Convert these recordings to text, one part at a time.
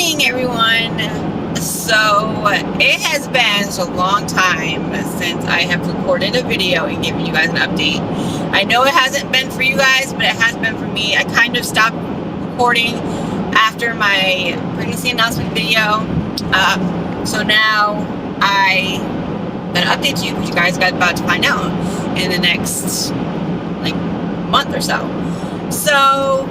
morning, everyone. So it has been a long time since I have recorded a video and given you guys an update. I know it hasn't been for you guys, but it has been for me. I kind of stopped recording after my pregnancy announcement video. So now I'm gonna update you, because you guys got about to find out in the next month or so. So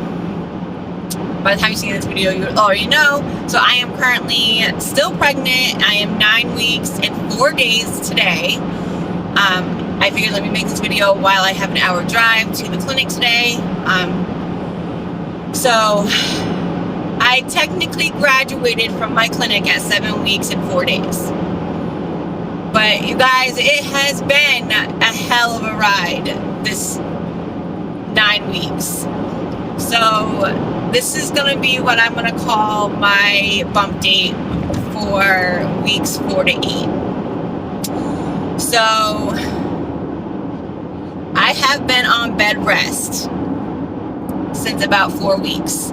by the time you see this video, you already know. So I am currently still pregnant. I am 9 weeks and 4 days today. I figured let me make this video while I have an hour drive to the clinic today. So I technically graduated from my clinic at 7 weeks and 4 days. But you guys, it has been a hell of a ride this 9 weeks. So this is going to be what I'm going to call my bump date for weeks 4 to 8. So I have been on bed rest since about 4 weeks,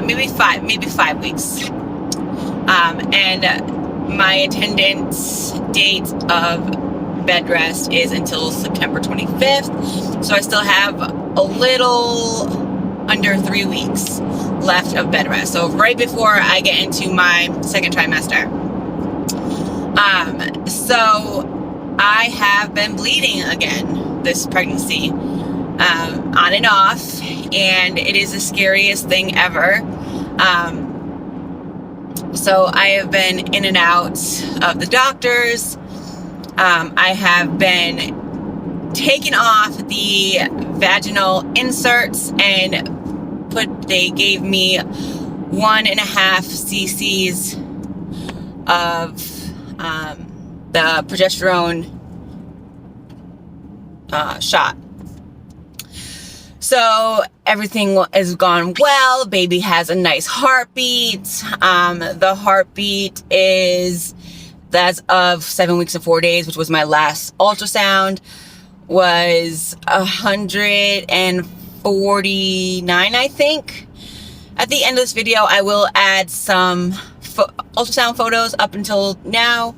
maybe five weeks. And my attendance date of bed rest is until September 25th. So I still have a little under 3 weeks left of bed rest. So right before I get into my second trimester. So I have been bleeding again this pregnancy, on and off, and it is the scariest thing ever. So I have been in and out of the doctors. I have been taking off the vaginal inserts and they gave me 1.5 cc's of the progesterone shot. So everything has gone well. Baby has a nice heartbeat. The heartbeat is, as of 7 weeks and 4 days, which was my last ultrasound, was 149, I think. At the end of this video, I will add some ultrasound photos up until now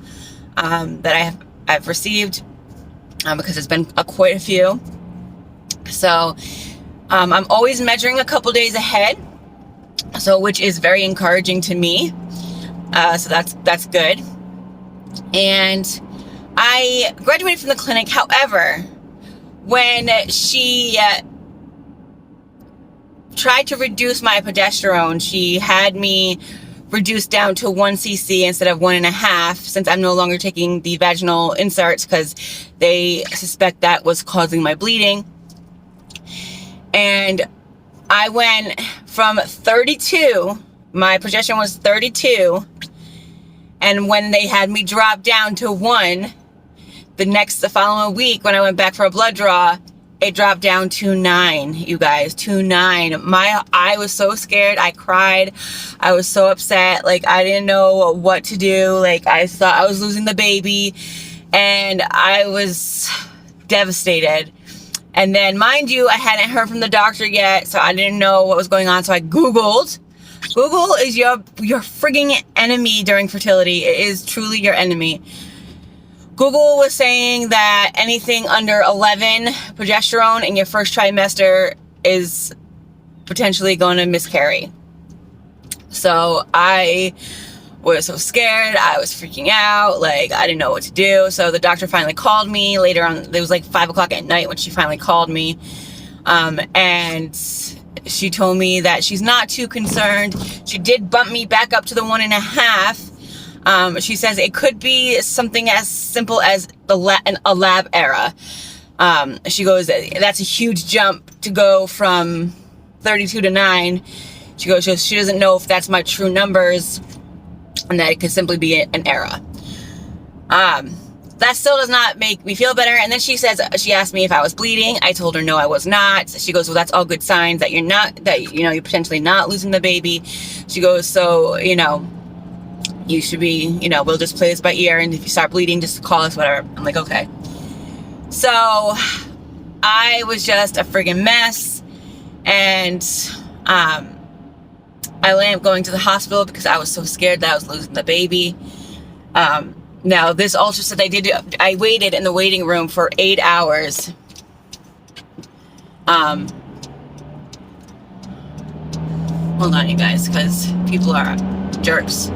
that I've received, because it's been quite a few. So I'm always measuring a couple days ahead, so which is very encouraging to me. So that's good. And I graduated from the clinic. However, when she tried to reduce my progesterone, she had me reduced down to 1 cc instead of 1.5, since I'm no longer taking the vaginal inserts, because they suspect that was causing my bleeding. And I went from 32, my progesterone was 32, and when they had me drop down to 1, the following week when I went back for a blood draw, it dropped down to 9, you guys, to 9. I was so scared. I cried. I was so upset. I didn't know what to do. I thought I was losing the baby, and I was devastated. And then, mind you, I hadn't heard from the doctor yet, so I didn't know what was going on. So I Googled. Google is your frigging enemy during fertility. It is truly your enemy. Google was saying that anything under 11 progesterone in your first trimester is potentially going to miscarry. So I was so scared. I was freaking out. I didn't know what to do. So the doctor finally called me later on. It was 5 o'clock at night when she finally called me. And she told me that she's not too concerned. She did bump me back up to the 1.5. She says it could be something as simple as a lab error. She goes, that's a huge jump to go from 32 to 9. She goes, she doesn't know if that's my true numbers, and that it could simply be an error. That still does not make me feel better. And then she asked me if I was bleeding. I told her no, I was not. She goes, well, that's all good signs that you're potentially not losing the baby. She goes, so, you should be, we'll just play this by ear, and if you start bleeding, just call us, whatever. I'm like, okay. So I was just a friggin' mess, and I ended up going to the hospital because I was so scared that I was losing the baby. Now, this ultrasound I waited in the waiting room for 8 hours. Hold on, you guys, because people are jerks.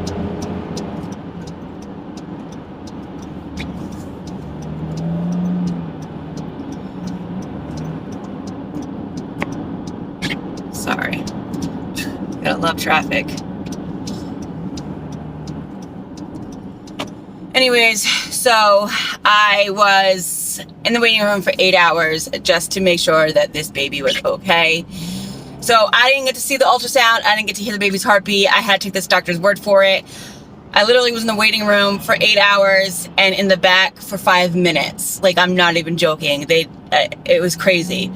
Sorry. Gotta love traffic. Anyways, so I was in the waiting room for 8 hours just to make sure that this baby was okay. So I didn't get to see the ultrasound. I didn't get to hear the baby's heartbeat. I had to take this doctor's word for it. I literally was in the waiting room for 8 hours and in the back for 5 minutes. Like, I'm not even joking. It was crazy.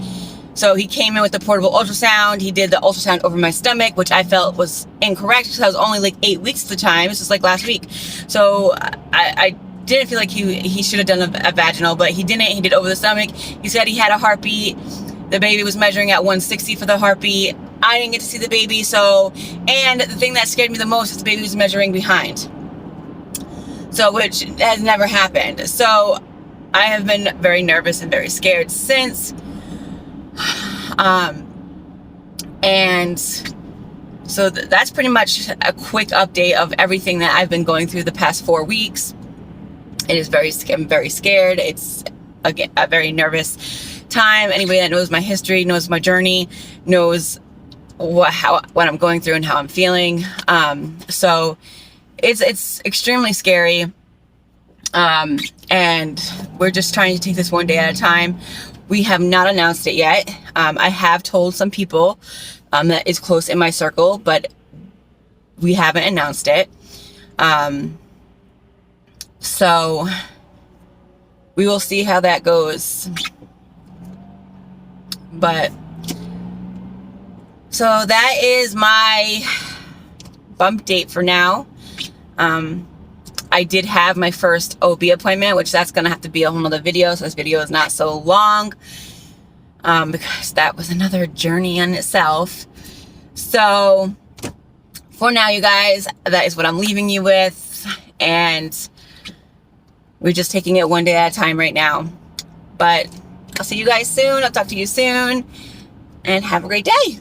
So he came in with the portable ultrasound. He did the ultrasound over my stomach, which I felt was incorrect because I was only like 8 weeks at the time. This was like last week. So I didn't feel like he should have done a vaginal, but he didn't. He did over the stomach. He said he had a heartbeat. The baby was measuring at 160 for the heartbeat. I didn't get to see the baby, and the thing that scared me the most is the baby was measuring behind. So, which has never happened. So I have been very nervous and very scared since. And so that's pretty much a quick update of everything that I've been going through the past 4 weeks. I'm very scared. It's, again, a very nervous time. Anybody that knows my history, knows my journey, knows what I'm going through and how I'm feeling. So it's extremely scary. And we're just trying to take this one day at a time. We have not announced it yet. I have told some people that is close in my circle, but we haven't announced it. So we will see how that goes. But so that is my bump date for now. I did have my first OB appointment, which that's going to have to be a whole nother video. So this video is not so long, because that was another journey in itself. So for now, you guys, that is what I'm leaving you with. And we're just taking it one day at a time right now. But I'll see you guys soon. I'll talk to you soon. And have a great day.